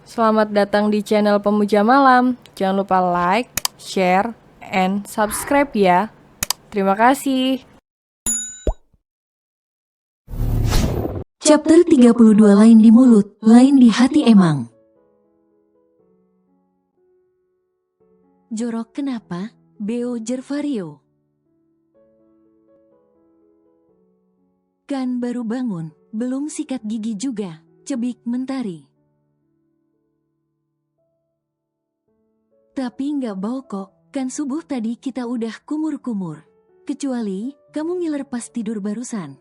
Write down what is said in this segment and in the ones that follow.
Selamat datang di channel Pemuja Malam. Jangan lupa like, share, and subscribe ya. Terima kasih. Chapter 32 lain di mulut, lain di hati emang. Jorok kenapa? Beo Jervario. Kan baru bangun, belum sikat gigi juga, cebik Mentari. Tapi nggak bau kok, kan subuh tadi kita udah kumur-kumur. Kecuali, kamu ngiler pas tidur barusan.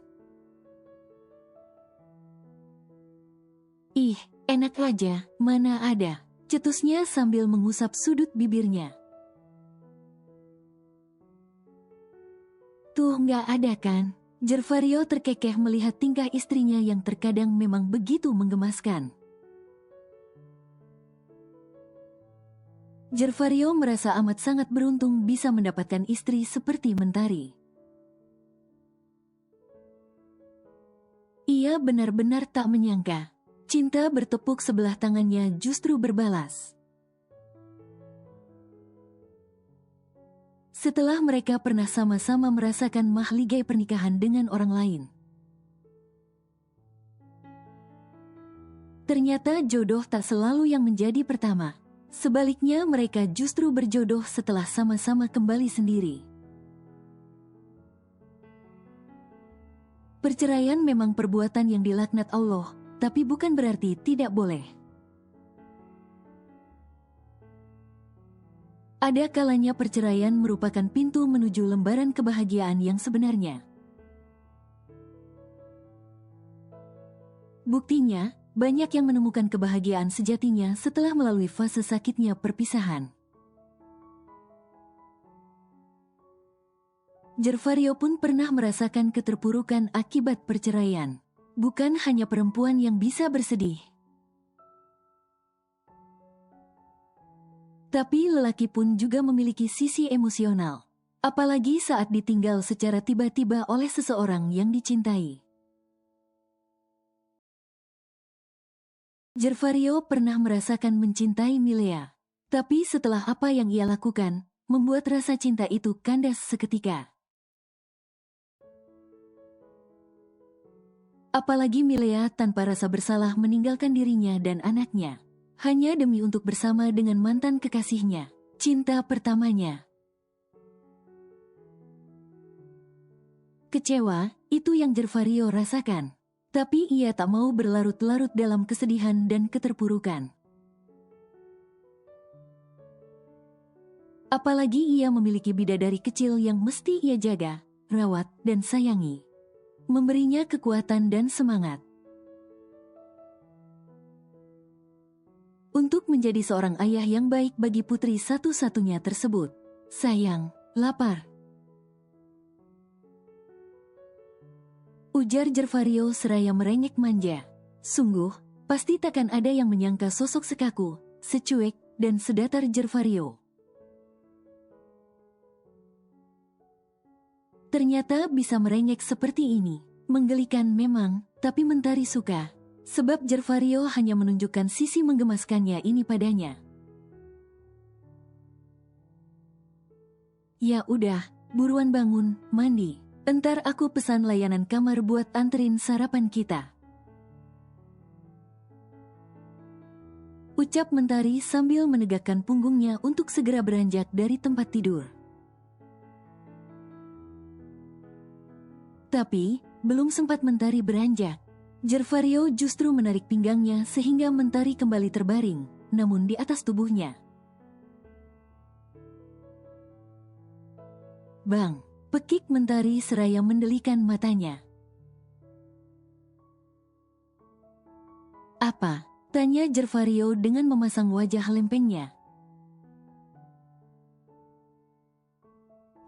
Ih, enak aja, mana ada, cetusnya sambil mengusap sudut bibirnya. Tuh nggak ada kan? Jervario terkekeh melihat tingkah istrinya yang terkadang memang begitu menggemaskan. Jervario merasa amat sangat beruntung bisa mendapatkan istri seperti Mentari. Ia benar-benar tak menyangka, cinta bertepuk sebelah tangannya justru berbalas. Setelah mereka pernah sama-sama merasakan mahligai pernikahan dengan orang lain. Ternyata jodoh tak selalu yang menjadi pertama. Sebaliknya mereka justru berjodoh setelah sama-sama kembali sendiri. Perceraian memang perbuatan yang dilaknat Allah, tapi bukan berarti tidak boleh. Ada kalanya perceraian merupakan pintu menuju lembaran kebahagiaan yang sebenarnya. Buktinya, banyak yang menemukan kebahagiaan sejatinya setelah melalui fase sakitnya perpisahan. Jervario pun pernah merasakan keterpurukan akibat perceraian. Bukan hanya perempuan yang bisa bersedih. Tapi lelaki pun juga memiliki sisi emosional. Apalagi saat ditinggal secara tiba-tiba oleh seseorang yang dicintai. Jervario pernah merasakan mencintai Milea. Tapi setelah apa yang ia lakukan, membuat rasa cinta itu kandas seketika. Apalagi Milea tanpa rasa bersalah meninggalkan dirinya dan anaknya. Hanya demi untuk bersama dengan mantan kekasihnya, cinta pertamanya. Kecewa, itu yang Jervario rasakan. Tapi ia tak mau berlarut-larut dalam kesedihan dan keterpurukan. Apalagi ia memiliki bidadari kecil yang mesti ia jaga, rawat, dan sayangi. Memberinya kekuatan dan semangat. Untuk menjadi seorang ayah yang baik bagi putri satu-satunya tersebut. Sayang, lapar. Ujar Jervario seraya merengek manja. Sungguh, pasti takkan ada yang menyangka sosok sekaku, secuek, dan sedatar Jervario. Ternyata bisa merengek seperti ini. Menggelikan memang, tapi Mentari suka. Sebab Jervario hanya menunjukkan sisi menggemaskannya ini padanya. Ya udah, buruan bangun, mandi. Entar aku pesan layanan kamar buat anterin sarapan kita. Ucap Mentari sambil menegakkan punggungnya untuk segera beranjak dari tempat tidur. Tapi, belum sempat Mentari beranjak. Jervario justru menarik pinggangnya sehingga Mentari kembali terbaring, namun di atas tubuhnya. Bang! Pekik Mentari seraya mendelikan matanya. Apa? Tanya Jervario dengan memasang wajah lempengnya.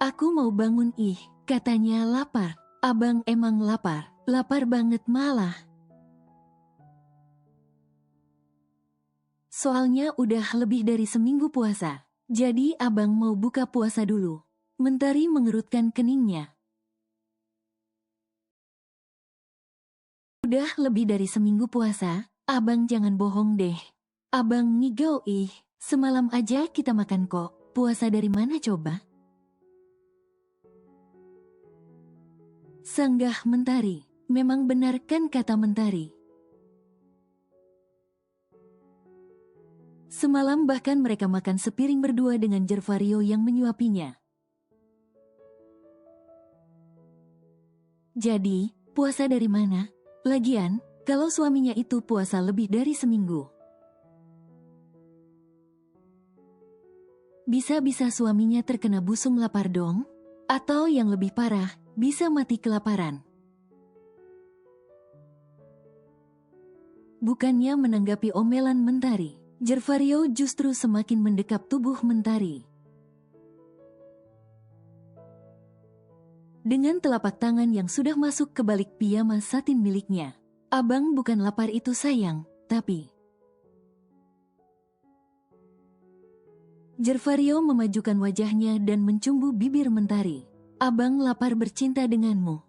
Aku mau bangun katanya lapar. Abang emang lapar banget malah. Soalnya udah lebih dari seminggu puasa, jadi abang mau buka puasa dulu. Mentari mengerutkan keningnya. Udah lebih dari seminggu puasa, abang jangan bohong deh. Abang ngigau semalam aja kita makan kok. Puasa dari mana coba? Sanggah Mentari. Memang benar kan kata Mentari? Semalam bahkan mereka makan sepiring berdua dengan Jervario yang menyuapinya. Jadi, puasa dari mana? Lagian, kalau suaminya itu puasa lebih dari seminggu. Bisa-bisa suaminya terkena busung lapar dong? Atau yang lebih parah, bisa mati kelaparan. Bukannya menanggapi omelan Mentari, Jervario justru semakin mendekap tubuh Mentari. Dengan telapak tangan yang sudah masuk ke balik piyama satin miliknya. Abang bukan lapar itu sayang, tapi... Jervario memajukan wajahnya dan mencumbu bibir Mentari. Abang lapar bercinta denganmu.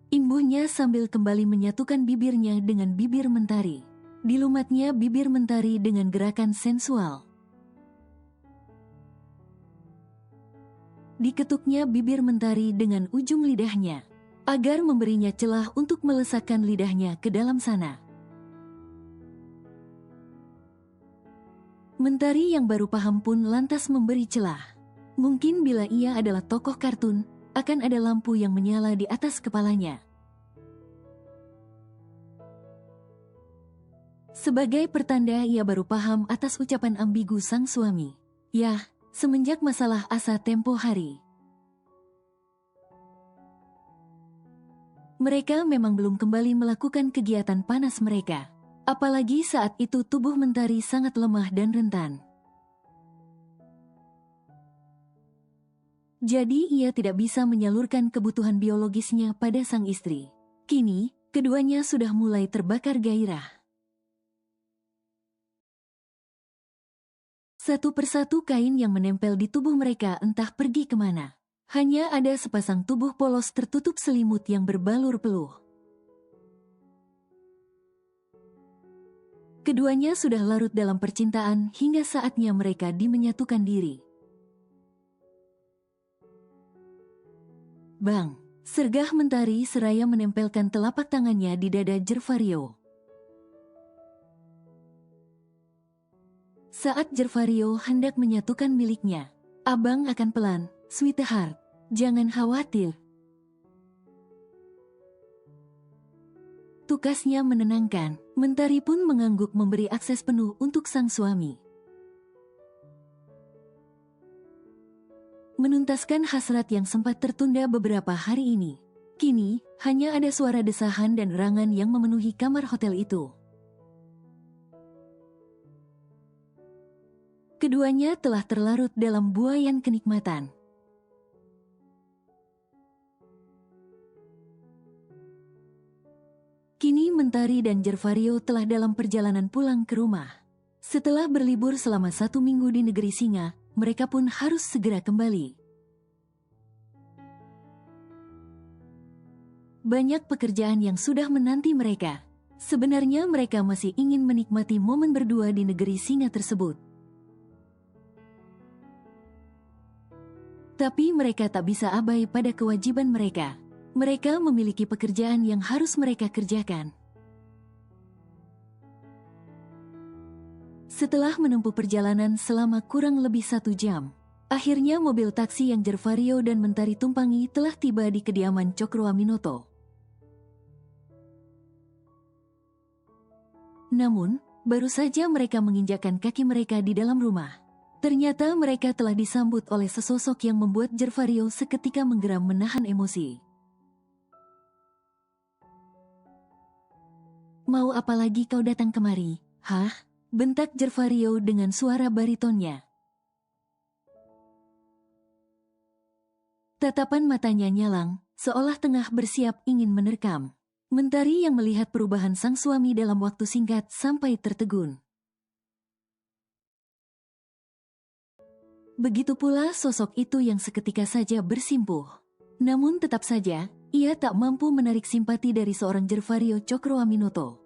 Imbuhnya sambil kembali menyatukan bibirnya dengan bibir Mentari. Dilumatnya bibir Mentari dengan gerakan sensual. Diketuknya bibir Mentari dengan ujung lidahnya, agar memberinya celah untuk melesakkan lidahnya ke dalam sana. Mentari yang baru paham pun lantas memberi celah. Mungkin bila ia adalah tokoh kartun, akan ada lampu yang menyala di atas kepalanya. Sebagai pertanda ia baru paham atas ucapan ambigu sang suami. Yah, semenjak masalah asa tempo hari. Mereka memang belum kembali melakukan kegiatan panas mereka. Apalagi saat itu tubuh Mentari sangat lemah dan rentan. Jadi ia tidak bisa menyalurkan kebutuhan biologisnya pada sang istri. Kini, keduanya sudah mulai terbakar gairah. Satu persatu kain yang menempel di tubuh mereka entah pergi kemana. Hanya ada sepasang tubuh polos tertutup selimut yang berbalur peluh. Keduanya sudah larut dalam percintaan hingga saatnya mereka dimenyatukan diri. Bang, sergah Mentari seraya menempelkan telapak tangannya di dada Jervario. Saat Jervario hendak menyatukan miliknya, abang akan pelan, sweetheart, jangan khawatir. Tukasnya menenangkan, Mentari pun mengangguk memberi akses penuh untuk sang suami. Menuntaskan hasrat yang sempat tertunda beberapa hari ini. Kini, hanya ada suara desahan dan erangan yang memenuhi kamar hotel itu. Keduanya telah terlarut dalam buaian kenikmatan. Kini Mentari dan Jervario telah dalam perjalanan pulang ke rumah. Setelah berlibur selama 1 minggu di negeri Singa, mereka pun harus segera kembali. Banyak pekerjaan yang sudah menanti mereka. Sebenarnya mereka masih ingin menikmati momen berdua di negeri Singa tersebut. Tapi mereka tak bisa abai pada kewajiban mereka. Mereka memiliki pekerjaan yang harus mereka kerjakan. Setelah menempuh perjalanan selama kurang lebih 1 jam, akhirnya mobil taksi yang Jervario dan Mentari tumpangi telah tiba di kediaman Cokroaminoto. Namun, baru saja mereka menginjakkan kaki mereka di dalam rumah. Ternyata mereka telah disambut oleh sesosok yang membuat Jervario seketika menggeram menahan emosi. Mau apa lagi kau datang kemari, hah? Bentak Jervario dengan suara baritonnya. Tatapan matanya nyalang, seolah tengah bersiap ingin menerkam. Mentari yang melihat perubahan sang suami dalam waktu singkat sampai tertegun. Begitu pula sosok itu yang seketika saja bersimpuh. Namun tetap saja, ia tak mampu menarik simpati dari seorang Jervario Cokroaminoto.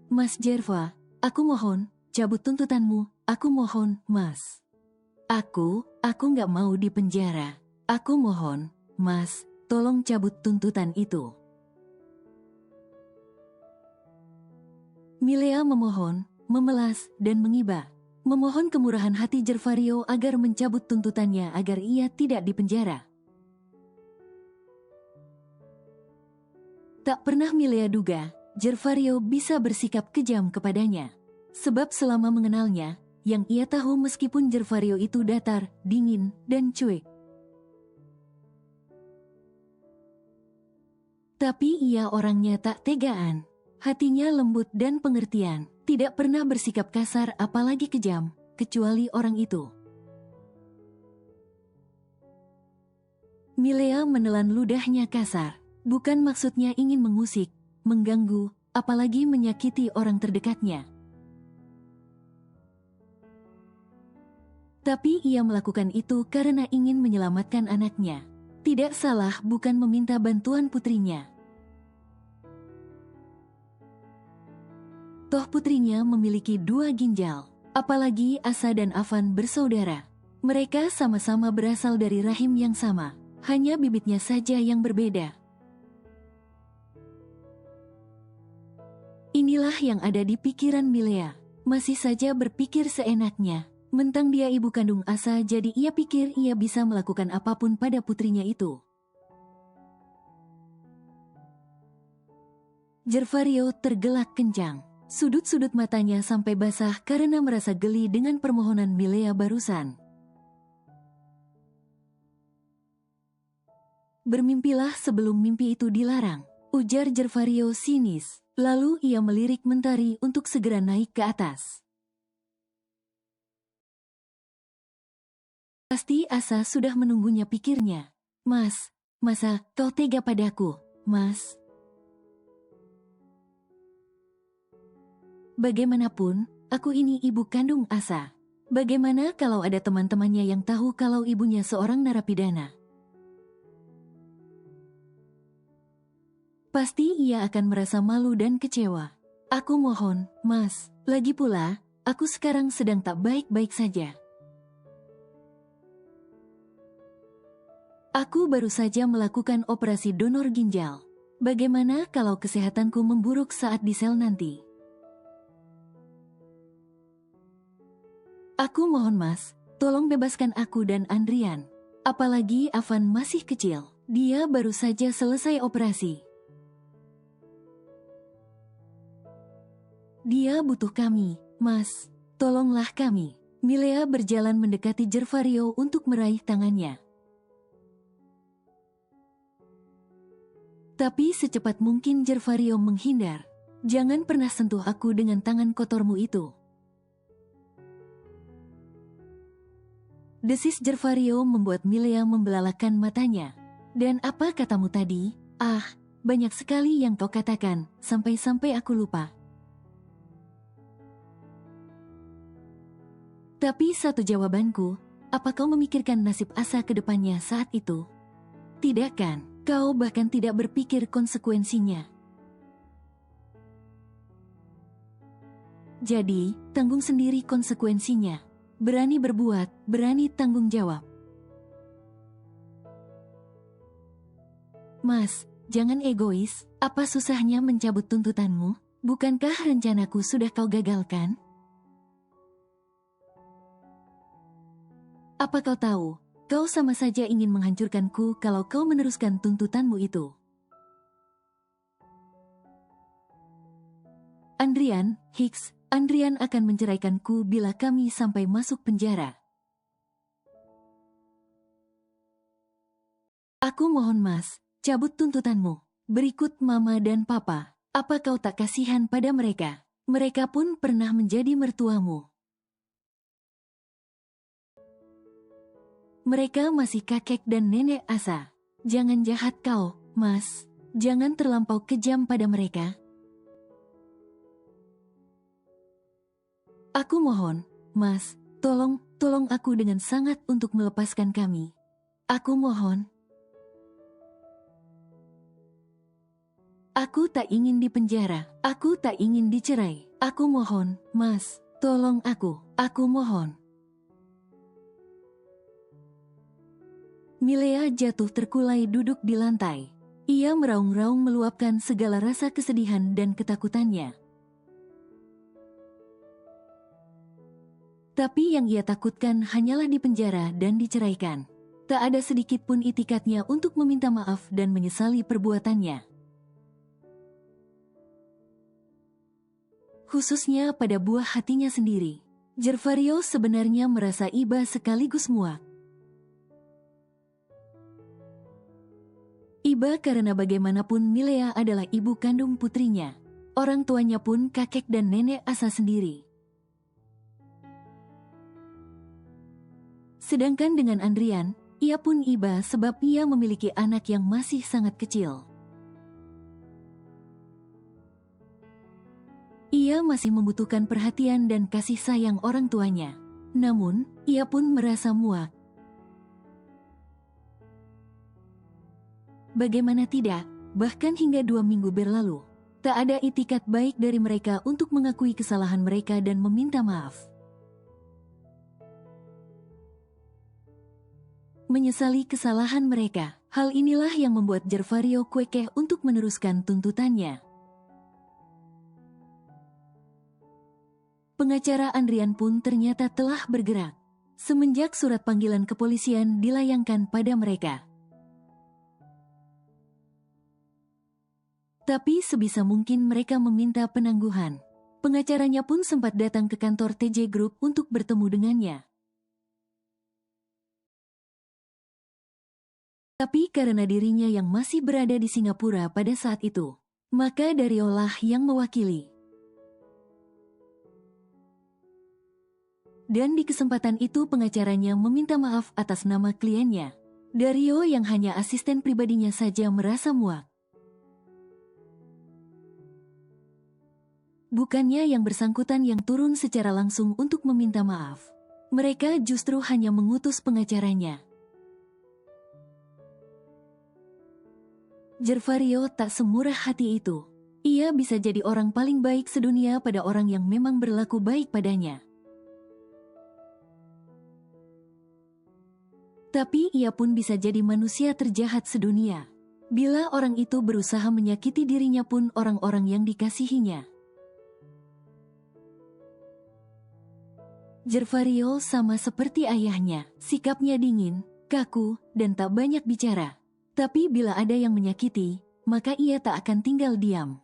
Mas Jerva, aku mohon, cabut tuntutanmu, aku mohon, Mas. Aku nggak mau dipenjara. Aku mohon, Mas, tolong cabut tuntutan itu. Milea memohon, memelas, dan mengiba. Memohon kemurahan hati Jervario agar mencabut tuntutannya agar ia tidak dipenjara. Tak pernah Milea duga, Jervario bisa bersikap kejam kepadanya. Sebab selama mengenalnya, yang ia tahu meskipun Jervario itu datar, dingin, dan cuek. Tapi ia orangnya tak tegaan. Hatinya lembut dan pengertian, tidak pernah bersikap kasar apalagi kejam, kecuali orang itu. Milea menelan ludahnya kasar, bukan maksudnya ingin mengusik, mengganggu, apalagi menyakiti orang terdekatnya. Tapi ia melakukan itu karena ingin menyelamatkan anaknya. Tidak salah bukan meminta bantuan putrinya. Toh putrinya memiliki 2 ginjal, apalagi Asa dan Avan bersaudara. Mereka sama-sama berasal dari rahim yang sama, hanya bibitnya saja yang berbeda. Inilah yang ada di pikiran Milea, masih saja berpikir seenaknya. Mentang dia ibu kandung Asa jadi ia pikir ia bisa melakukan apapun pada putrinya itu. Jervario tergelak kencang. Sudut-sudut matanya sampai basah karena merasa geli dengan permohonan Milea barusan. Bermimpilah sebelum mimpi itu dilarang, ujar Jervario sinis. Lalu ia melirik Mentari untuk segera naik ke atas. Pasti Asa sudah menunggunya, pikirnya. Mas, masa kau tega padaku, Mas? Bagaimanapun, aku ini ibu kandung Asa. Bagaimana kalau ada teman-temannya yang tahu kalau ibunya seorang narapidana? Pasti ia akan merasa malu dan kecewa. Aku mohon, Mas, lagi pula, aku sekarang sedang tak baik-baik saja. Aku baru saja melakukan operasi donor ginjal. Bagaimana kalau kesehatanku memburuk saat di sel nanti? Aku mohon Mas, tolong bebaskan aku dan Andrian. Apalagi Avan masih kecil, dia baru saja selesai operasi. Dia butuh kami, Mas. Tolonglah kami. Milea berjalan mendekati Jervario untuk meraih tangannya. Tapi secepat mungkin Jervario menghindar. Jangan pernah sentuh aku dengan tangan kotormu itu. Desis Jervario membuat Milea membelalakan matanya. Dan apa katamu tadi? Ah, banyak sekali yang kau katakan, sampai-sampai aku lupa. Tapi satu jawabanku, apa kau memikirkan nasib Asa ke depannya saat itu? Tidak kan, kau bahkan tidak berpikir konsekuensinya. Jadi, tanggung sendiri konsekuensinya. Berani berbuat, berani tanggung jawab. Mas, jangan egois, apa susahnya mencabut tuntutanmu? Bukankah rencanaku sudah kau gagalkan? Apa kau tahu, kau sama saja ingin menghancurkanku kalau kau meneruskan tuntutanmu itu. Andrian akan menceraikanku bila kami sampai masuk penjara. Aku mohon Mas, cabut tuntutanmu. Berikut Mama dan Papa. Apa kau tak kasihan pada mereka? Mereka pun pernah menjadi mertuamu. Mereka masih kakek dan nenek Asa. Jangan jahat kau, Mas. Jangan terlampau kejam pada mereka. Aku mohon, Mas, tolong aku dengan sangat untuk melepaskan kami. Aku tak ingin dipenjara. Aku tak ingin dicerai. Aku mohon, Mas, tolong aku. Aku mohon. Milea jatuh terkulai duduk di lantai. Ia meraung-raung meluapkan segala rasa kesedihan dan ketakutannya. Tapi yang ia takutkan hanyalah dipenjara dan diceraikan. Tak ada sedikit pun itikadnya untuk meminta maaf dan menyesali perbuatannya. Khususnya pada buah hatinya sendiri. Gervario sebenarnya merasa iba sekaligus muak. Iba karena bagaimanapun Milea adalah ibu kandung putrinya. Orang tuanya pun kakek dan nenek asa sendiri. Sedangkan dengan Andrian, ia pun iba sebab ia memiliki anak yang masih sangat kecil. Ia masih membutuhkan perhatian dan kasih sayang orang tuanya. Namun, ia pun merasa muak. Bagaimana tidak, bahkan hingga 2 minggu berlalu, tak ada itikat baik dari mereka untuk mengakui kesalahan mereka dan meminta maaf. Menyesali kesalahan mereka, hal inilah yang membuat Gervario kekeh untuk meneruskan tuntutannya. Pengacara Andrian pun ternyata telah bergerak, semenjak surat panggilan kepolisian dilayangkan pada mereka. Tapi sebisa mungkin mereka meminta penangguhan. Pengacaranya pun sempat datang ke kantor TJ Group untuk bertemu dengannya. Tapi karena dirinya yang masih berada di Singapura pada saat itu, maka Dariolah yang mewakili. Dan di kesempatan itu pengacaranya meminta maaf atas nama kliennya. Dario yang hanya asisten pribadinya saja merasa muak. Bukannya yang bersangkutan yang turun secara langsung untuk meminta maaf. Mereka justru hanya mengutus pengacaranya. Gervario tak semurah hati itu. Ia bisa jadi orang paling baik sedunia pada orang yang memang berlaku baik padanya. Tapi ia pun bisa jadi manusia terjahat sedunia. Bila orang itu berusaha menyakiti dirinya pun orang-orang yang dikasihinya. Gervario sama seperti ayahnya, sikapnya dingin, kaku, dan tak banyak bicara. Tapi bila ada yang menyakiti, maka ia tak akan tinggal diam.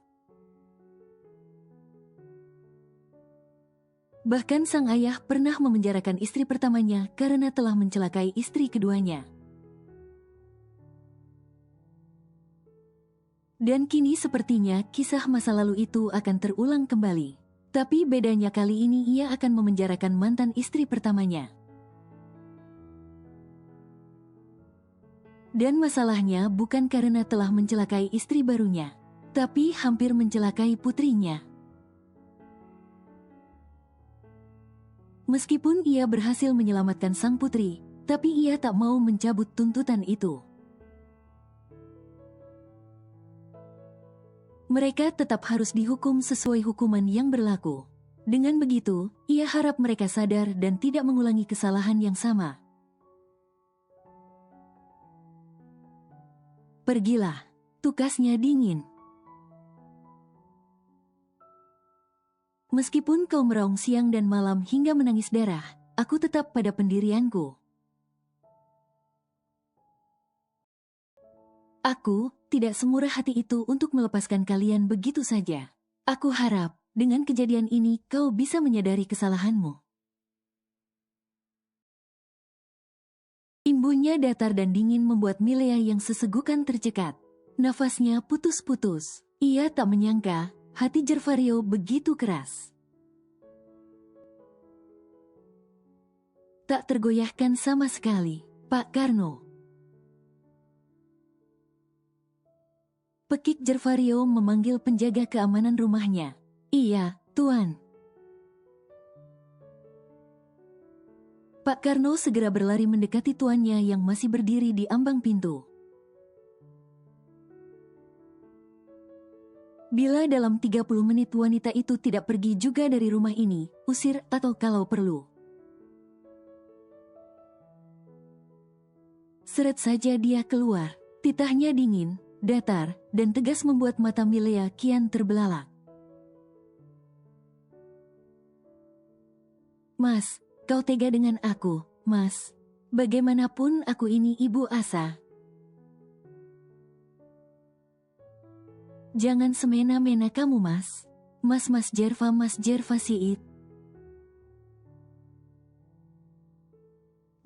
Bahkan sang ayah pernah memenjarakan istri pertamanya karena telah mencelakai istri keduanya. Dan kini sepertinya kisah masa lalu itu akan terulang kembali. Tapi bedanya kali ini ia akan memenjarakan mantan istri pertamanya. Dan masalahnya bukan karena telah mencelakai istri barunya, tapi hampir mencelakai putrinya. Meskipun ia berhasil menyelamatkan sang putri, tapi ia tak mau mencabut tuntutan itu. Mereka tetap harus dihukum sesuai hukuman yang berlaku. Dengan begitu, ia harap mereka sadar dan tidak mengulangi kesalahan yang sama. Pergilah, tukasnya dingin. Meskipun kau meraung siang dan malam hingga menangis darah, aku tetap pada pendirianku. Aku tidak semurah hati itu untuk melepaskan kalian begitu saja. Aku harap, dengan kejadian ini kau bisa menyadari kesalahanmu. Imbunnya datar dan dingin membuat Milea yang sesegukan tercekat. Nafasnya putus-putus. Ia tak menyangka, hati Gervario begitu keras. Tak tergoyahkan sama sekali, Pak Karno. Pekik Gervario memanggil penjaga keamanan rumahnya. Iya, Tuan. Pak Karno segera berlari mendekati tuannya yang masih berdiri di ambang pintu. Bila dalam 30 menit wanita itu tidak pergi juga dari rumah ini, usir atau kalau perlu. Seret saja dia keluar. Titahnya dingin, datar, dan tegas membuat mata Milea kian terbelalak. Mas, kau tega dengan aku, Mas. Bagaimanapun aku ini ibu Asa. Jangan semena-mena kamu, Mas. Mas Jerva Siit.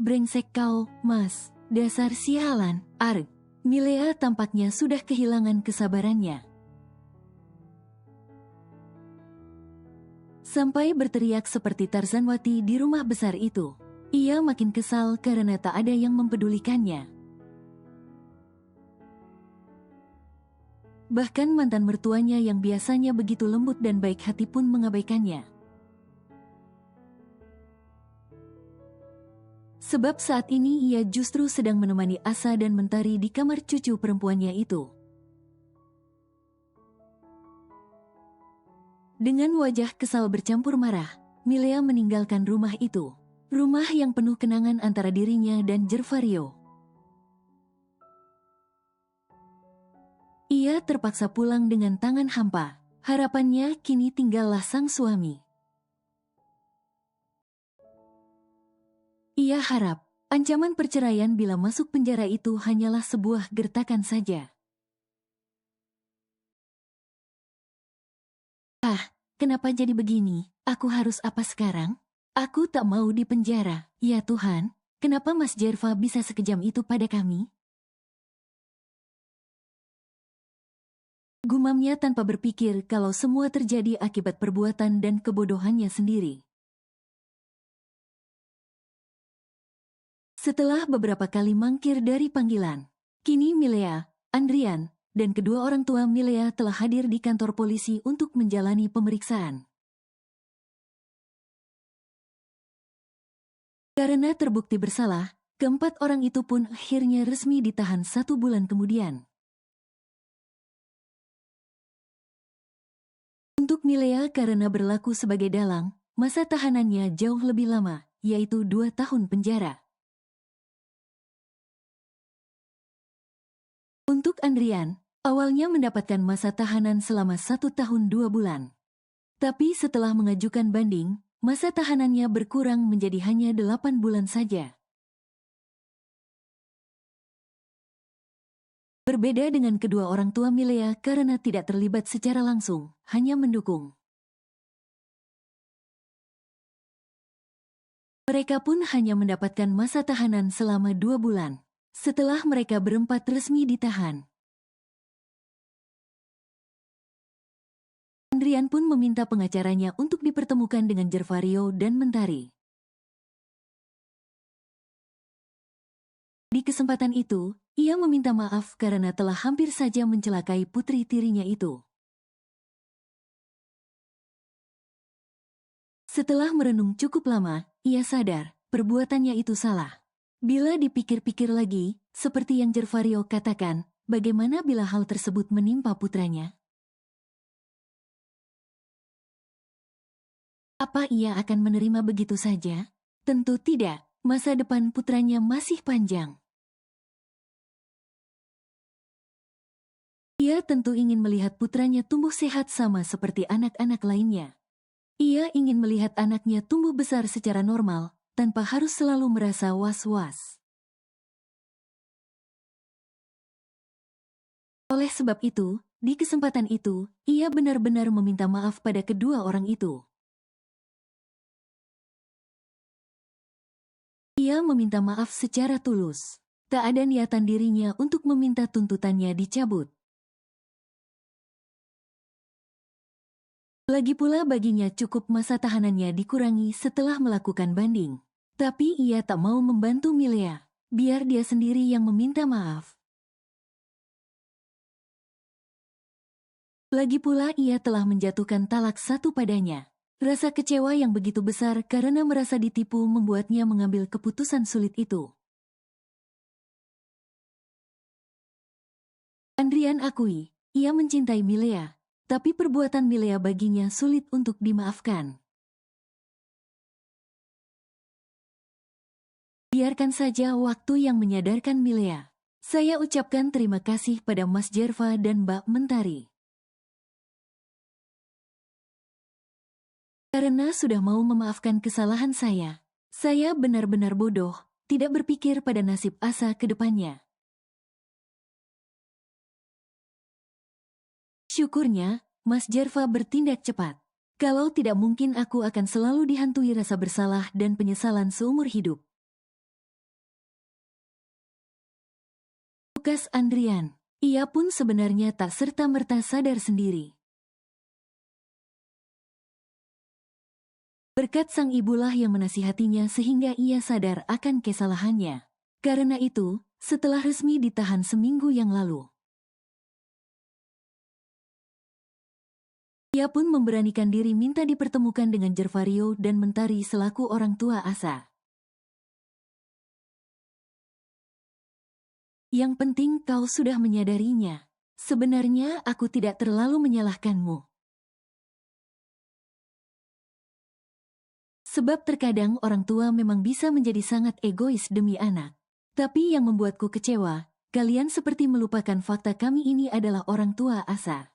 Brengsek kau, Mas. Dasar sialan, arg. Milea tampaknya sudah kehilangan kesabarannya. Sampai berteriak seperti Tarzanwati di rumah besar itu. Ia makin kesal karena tak ada yang mempedulikannya. Bahkan mantan mertuanya yang biasanya begitu lembut dan baik hati pun mengabaikannya. Sebab saat ini ia justru sedang menemani Asa dan Mentari di kamar cucu perempuannya itu. Dengan wajah kesal bercampur marah, Milea meninggalkan rumah itu. Rumah yang penuh kenangan antara dirinya dan Jervario. Ia terpaksa pulang dengan tangan hampa. Harapannya kini tinggallah sang suami. Ia harap ancaman perceraian bila masuk penjara itu hanyalah sebuah gertakan saja. Kenapa jadi begini? Aku harus apa sekarang? Aku tak mau di penjara. Ya Tuhan, kenapa Mas Jerva bisa sekejam itu pada kami? Gumamnya tanpa berpikir kalau semua terjadi akibat perbuatan dan kebodohannya sendiri. Setelah beberapa kali mangkir dari panggilan, kini Milea, Andrian, dan kedua orang tua Milea telah hadir di kantor polisi untuk menjalani pemeriksaan. Karena terbukti bersalah, keempat orang itu pun akhirnya resmi ditahan 1 bulan kemudian. Untuk Milea karena berlaku sebagai dalang, masa tahanannya jauh lebih lama, yaitu 2 tahun penjara. Untuk Andrian, awalnya mendapatkan masa tahanan selama 1 tahun 2 bulan. Tapi setelah mengajukan banding, masa tahanannya berkurang menjadi hanya 8 bulan saja. Berbeda dengan kedua orang tua Milea karena tidak terlibat secara langsung, hanya mendukung. Mereka pun hanya mendapatkan masa tahanan selama 2 bulan. Setelah mereka berempat resmi ditahan. Andrian pun meminta pengacaranya untuk dipertemukan dengan Jervario dan Mentari. Di kesempatan itu, ia meminta maaf karena telah hampir saja mencelakai putri tirinya itu. Setelah merenung cukup lama, ia sadar perbuatannya itu salah. Bila dipikir-pikir lagi, seperti yang Jervario katakan, bagaimana bila hal tersebut menimpa putranya? Apa ia akan menerima begitu saja? Tentu tidak, masa depan putranya masih panjang. Ia tentu ingin melihat putranya tumbuh sehat sama seperti anak-anak lainnya. Ia ingin melihat anaknya tumbuh besar secara normal, tanpa harus selalu merasa was-was. Oleh sebab itu, di kesempatan itu, ia benar-benar meminta maaf pada kedua orang itu. Ia meminta maaf secara tulus. Tak ada niatan dirinya untuk meminta tuntutannya dicabut. Lagi pula baginya cukup masa tahanannya dikurangi setelah melakukan banding. Tapi ia tak mau membantu Milea, biar dia sendiri yang meminta maaf. Lagi pula ia telah menjatuhkan talak 1 padanya. Rasa kecewa yang begitu besar karena merasa ditipu membuatnya mengambil keputusan sulit itu. Andrian akui, ia mencintai Milea, tapi perbuatan Milea baginya sulit untuk dimaafkan. Biarkan saja waktu yang menyadarkan Milea. Saya ucapkan terima kasih pada Mas Jerva dan Mbak Mentari. Karena sudah mau memaafkan kesalahan saya benar-benar bodoh, tidak berpikir pada nasib Asa ke depannya. Syukurnya, Mas Jerva bertindak cepat. Kalau tidak mungkin aku akan selalu dihantui rasa bersalah dan penyesalan seumur hidup. Lukas Andrian, ia pun sebenarnya tak serta-merta sadar sendiri. Berkat sang ibulah yang menasihatinya sehingga ia sadar akan kesalahannya. Karena itu, setelah resmi ditahan seminggu yang lalu, ia pun memberanikan diri minta dipertemukan dengan Jervario dan Mentari selaku orang tua Asa. Yang penting kau sudah menyadarinya. Sebenarnya aku tidak terlalu menyalahkanmu. Sebab terkadang orang tua memang bisa menjadi sangat egois demi anak. Tapi yang membuatku kecewa, kalian seperti melupakan fakta kami ini adalah orang tua Asa.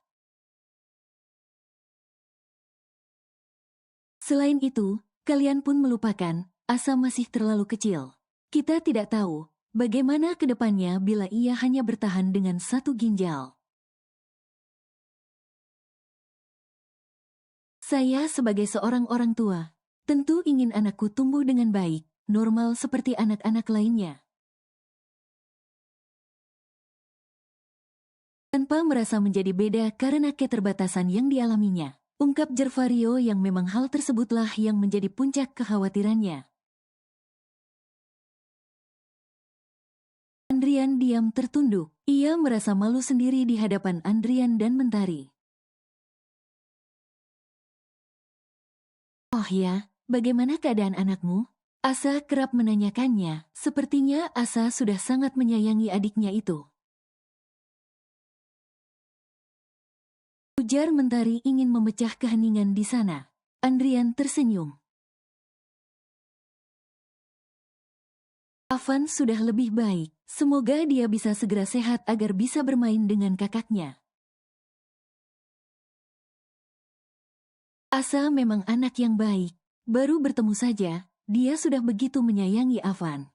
Selain itu, kalian pun melupakan, Asa masih terlalu kecil. Kita tidak tahu bagaimana ke depannya bila ia hanya bertahan dengan satu ginjal. Saya sebagai seorang orang tua, tentu ingin anakku tumbuh dengan baik, normal seperti anak-anak lainnya. Tanpa merasa menjadi beda karena keterbatasan yang dialaminya. Ungkap Jervario yang memang hal tersebutlah yang menjadi puncak kekhawatirannya. Andrian diam tertunduk. Ia merasa malu sendiri di hadapan Andrian dan Mentari. Oh ya, bagaimana keadaan anakmu? Asa kerap menanyakannya. Sepertinya Asa sudah sangat menyayangi adiknya itu. Ujar Mentari ingin memecah keheningan di sana. Andrian tersenyum. Avan sudah lebih baik. Semoga dia bisa segera sehat agar bisa bermain dengan kakaknya. Asa memang anak yang baik. Baru bertemu saja, dia sudah begitu menyayangi Avan.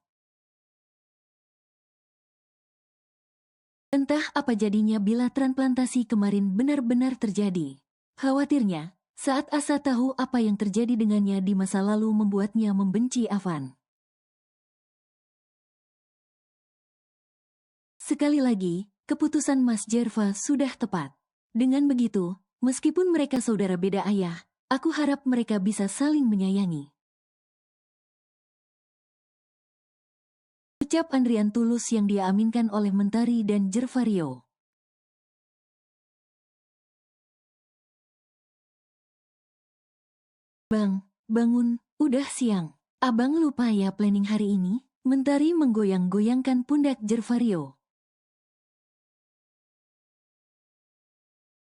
Entah apa jadinya bila transplantasi kemarin benar-benar terjadi. Khawatirnya, saat Asa tahu apa yang terjadi dengannya di masa lalu membuatnya membenci Avan. Sekali lagi, keputusan Mas Jerva sudah tepat. Dengan begitu, meskipun mereka saudara beda ayah, aku harap mereka bisa saling menyayangi. Ucap Andrian tulus yang dia aminkan oleh Mentari dan Jervario. Bang, bangun, udah siang. Abang lupa ya planning hari ini? Mentari menggoyang-goyangkan pundak Jervario.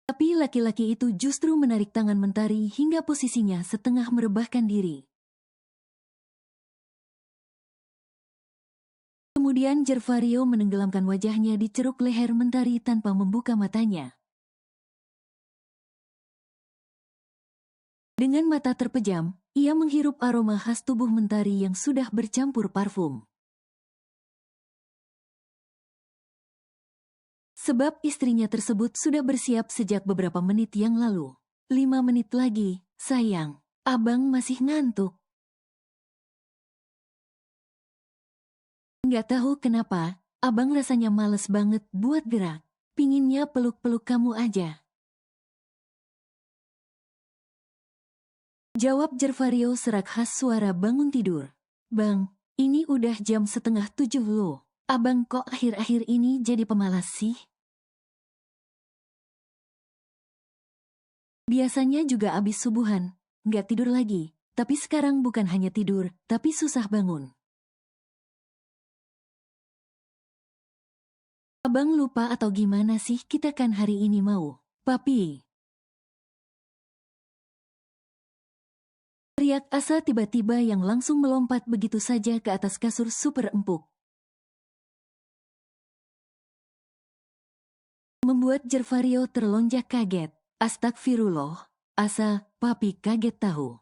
Tapi laki-laki itu justru menarik tangan Mentari hingga posisinya setengah merebahkan diri. Kemudian Jervario menenggelamkan wajahnya di ceruk leher Mentari tanpa membuka matanya. Dengan mata terpejam, ia menghirup aroma khas tubuh Mentari yang sudah bercampur parfum. Sebab istrinya tersebut sudah bersiap sejak beberapa menit yang lalu. 5 menit lagi, sayang. Abang masih ngantuk. Nggak tahu kenapa, abang rasanya males banget buat gerak. Pinginnya peluk-peluk kamu aja. Jawab Jervario serak khas suara bangun tidur. Bang, ini udah jam 6:30 loh. Abang kok akhir-akhir ini jadi pemalas sih? Biasanya juga abis subuhan, nggak tidur lagi. Tapi sekarang bukan hanya tidur, tapi susah bangun. Abang lupa atau gimana sih, kita kan hari ini mau, Papi. Teriak Asa tiba-tiba yang langsung melompat begitu saja ke atas kasur super empuk. Membuat Jervario terlonjak kaget. Astagfirullah, Asa, papi kaget tahu.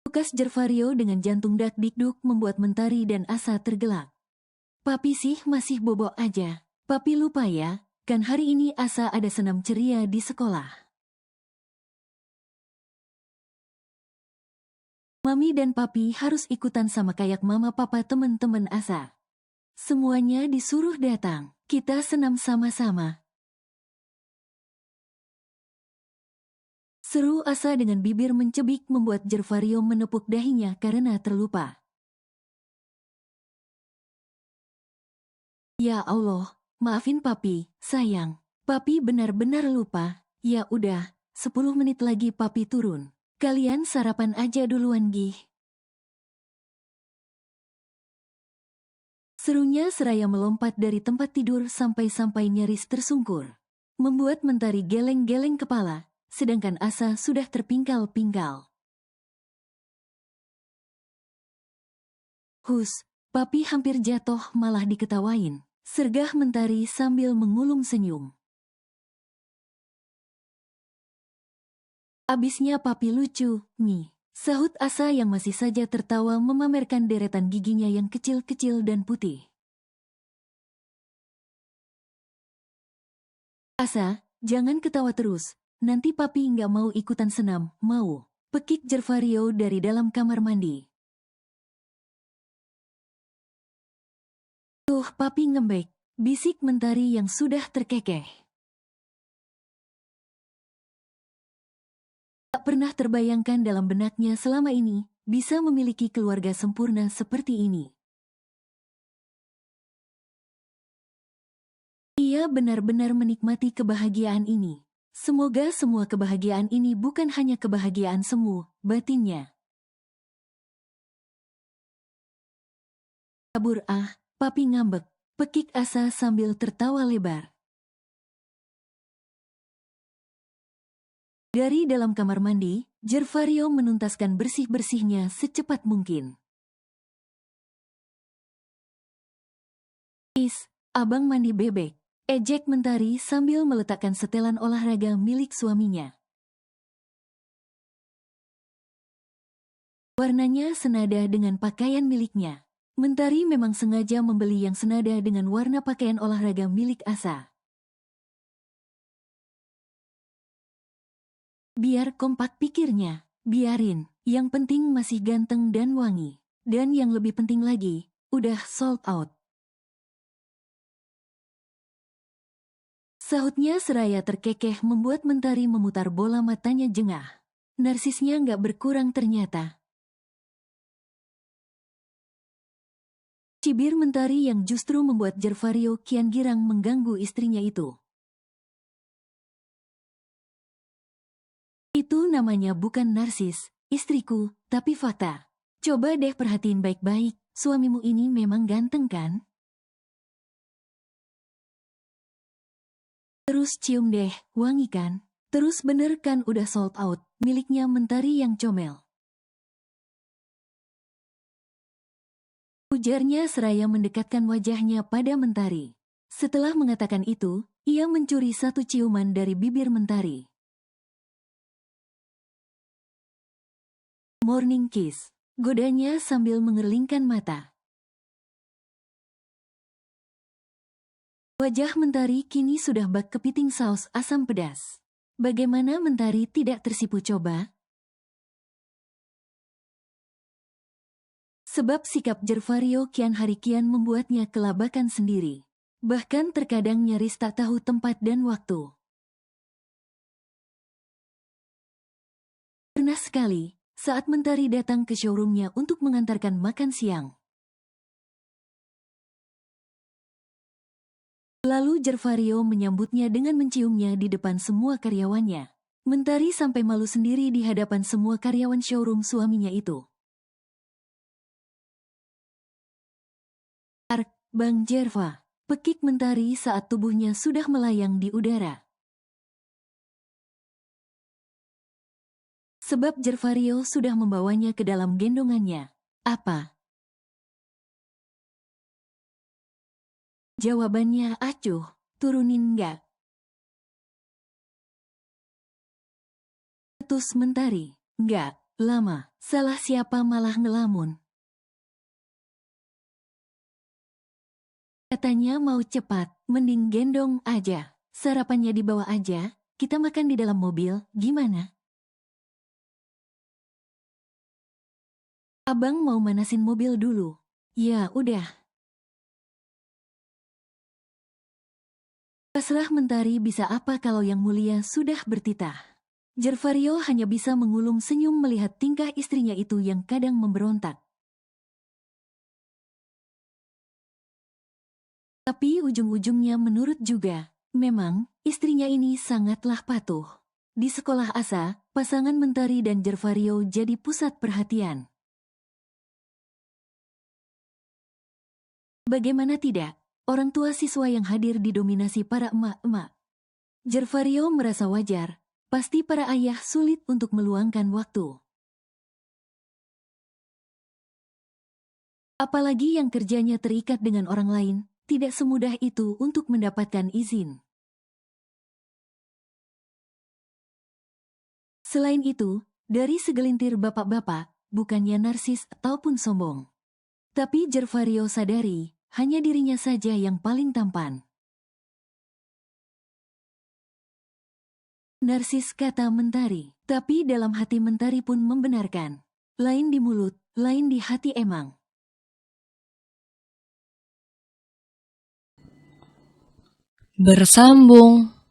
Lukas Jervario dengan jantung dak-dikduk membuat Mentari dan Asa tergelak. Papi sih masih bobok aja. Papi lupa ya, kan hari ini Asa ada senam ceria di sekolah. Mami dan papi harus ikutan sama kayak mama papa teman-teman Asa. Semuanya disuruh datang, kita senam sama-sama. Seru Asa dengan bibir mencebik membuat Jervario menepuk dahinya karena terlupa. Ya Allah, maafin papi, sayang. Papi benar-benar lupa. Ya udah, 10 menit lagi papi turun. Kalian sarapan aja duluan gih. Serunya seraya melompat dari tempat tidur sampai-sampai nyaris tersungkur. Membuat Mentari geleng-geleng kepala, sedangkan Asa sudah terpingkal-pingkal. Hus, papi hampir jatuh malah diketawain. Sergah Mentari sambil mengulum senyum. Abisnya papi lucu, nih. Sahut Asa yang masih saja tertawa memamerkan deretan giginya yang kecil-kecil dan putih. Asa, jangan ketawa terus. Nanti papi nggak mau ikutan senam, mau? Pekik Jervario dari dalam kamar mandi. Tuh papi ngembek, bisik Mentari yang sudah terkekeh. Tak pernah terbayangkan dalam benaknya selama ini, bisa memiliki keluarga sempurna seperti ini. Ia benar-benar menikmati kebahagiaan ini. Semoga semua kebahagiaan ini bukan hanya kebahagiaan semu, batinnya. Kabur papi ngambek, pekik Asa sambil tertawa lebar. Dari dalam kamar mandi, Jervario menuntaskan bersih-bersihnya secepat mungkin. Abang mandi bebek, ejek Mentari sambil meletakkan setelan olahraga milik suaminya. Warnanya senada dengan pakaian miliknya. Mentari memang sengaja membeli yang senada dengan warna pakaian olahraga milik Asa. Biar kompak pikirnya, biarin, yang penting masih ganteng dan wangi. Dan yang lebih penting lagi, udah sold out. Sahutnya seraya terkekeh membuat Mentari memutar bola matanya jengah. Narsisnya nggak berkurang ternyata. Cibir Mentari yang justru membuat Jervario kian girang mengganggu istrinya itu. Itu namanya bukan narsis, istriku, tapi fakta. Coba deh perhatiin baik-baik, suamimu ini memang ganteng kan? Terus cium deh, wangi kan? Terus bener kan udah sold out, miliknya Mentari yang comel. Ujarnya seraya mendekatkan wajahnya pada Mentari. Setelah mengatakan itu, ia mencuri satu ciuman dari bibir Mentari. Morning kiss, godanya sambil mengerlingkan mata. Wajah Mentari kini sudah bak kepiting saus asam pedas. Bagaimana Mentari tidak tersipu coba? Sebab sikap Jervario kian hari kian membuatnya kelabakan sendiri. Bahkan terkadang nyaris tak tahu tempat dan waktu. Pernah sekali, saat Mentari datang ke showroomnya untuk mengantarkan makan siang. Lalu Jervario menyambutnya dengan menciumnya di depan semua karyawannya. Mentari sampai malu sendiri di hadapan semua karyawan showroom suaminya itu. Bang Jerva, pekik Mentari saat tubuhnya sudah melayang di udara. sebab Jervario sudah membawanya ke dalam gendongannya. Apa? Jawabannya acuh, turunin nggak? Ketus Mentari, nggak, lama, salah siapa malah ngelamun. Katanya mau cepat, mending gendong aja. Sarapannya dibawa aja, kita makan di dalam mobil, gimana? Abang mau manasin mobil dulu. Ya udah. Pasrah Mentari bisa apa kalau yang mulia sudah bertitah. Jervario hanya bisa mengulum senyum melihat tingkah istrinya itu yang kadang memberontak. Tapi ujung-ujungnya menurut juga, memang istrinya ini sangatlah patuh. Di sekolah Asa, pasangan Mentari dan Jervario jadi pusat perhatian. Bagaimana tidak, orang tua siswa yang hadir didominasi para emak-emak. Jervario merasa wajar, pasti para ayah sulit untuk meluangkan waktu. Apalagi yang kerjanya terikat dengan orang lain, tidak semudah itu untuk mendapatkan izin. Selain itu, dari segelintir bapak-bapak, bukannya narsis ataupun sombong. Tapi Jervario sadari, hanya dirinya saja yang paling tampan. Narsis kata Mentari, tapi dalam hati Mentari pun membenarkan. Lain di mulut, lain di hati emang. Bersambung.